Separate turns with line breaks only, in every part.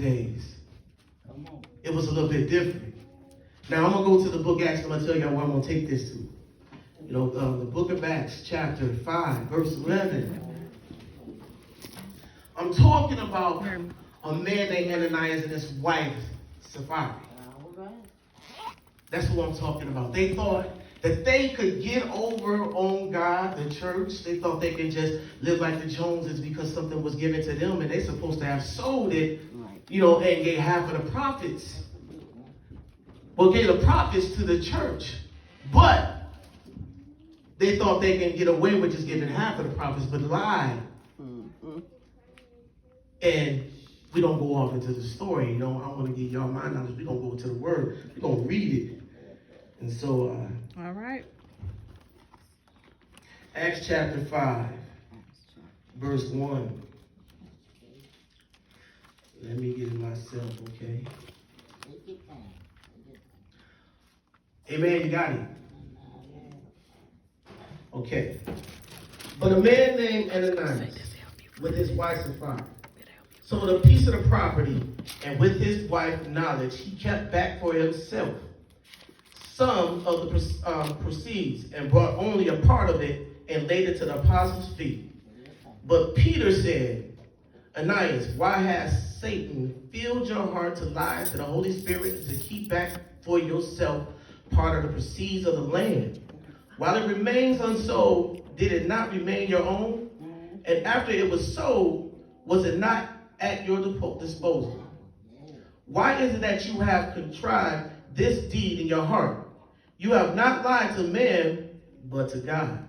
days. It was a little bit different. Now I'm going to go to the book of Acts. I'm going to tell y'all where I'm going to take this to. The book of Acts, chapter 5, verse 11. I'm talking about a man named Ananias and his wife, Sapphira. That's what I'm talking about. They thought that they could get over on God, the church. They thought they could just live like the Joneses because something was given to them, and they're supposed to have sold it, and gave half of the profits. Well, gave the profits to the church. But they thought they can get away with just giving half of the profits, but lied. And we don't go off into the story. I want to give y'all my knowledge. We're going to go into the word. We're going to read it. And so,
all right.
Acts chapter 5, verse 1. Let me get it myself, okay? Amen, you got it? Okay. But a man named Ananias, with his wife Sapphira, sold a piece of the property, and with his wife's knowledge, he kept back for himself some of the proceeds, and brought only a part of it and laid it to the apostles' feet. But Peter said, Ananias, why has Satan filled your heart to lie to the Holy Spirit and to keep back for yourself part of the proceeds of the land? While it remains unsold, did it not remain your own? And after it was sold, was it not at your disposal? Why is it that you have contrived this deed in your heart? You have not lied to man, but to God.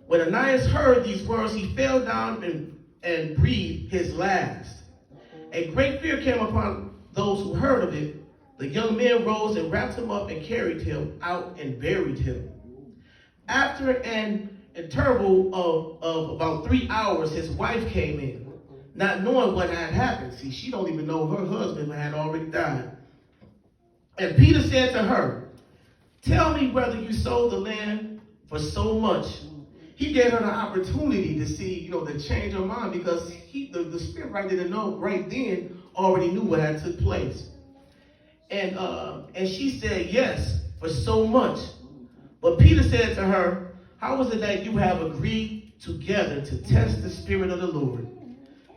When Ananias heard these words, he fell down and breathed his last. A great fear came upon those who heard of it. The young men rose and wrapped him up and carried him out and buried him. After an interval of about 3 hours, his wife came in, not knowing what had happened. See, she don't even know her husband had already died. And Peter said to her, tell me whether you sold the land for so much. He gave her the opportunity to see, to change her mind, because the spirit right didn't know right then, already knew what had took place. And she said, yes, for so much. But Peter said to her, how is it that you have agreed together to test the Spirit of the Lord?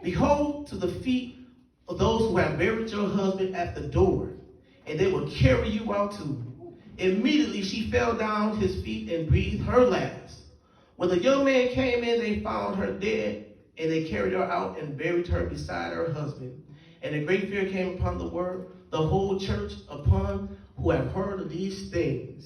Behold, to the feet of those who have buried your husband at the door, and they will carry you out too. Immediately she fell down at his feet and breathed her last. When the young man came in, they found her dead, and they carried her out and buried her beside her husband. And a great fear came upon the whole church, upon who have heard of these things.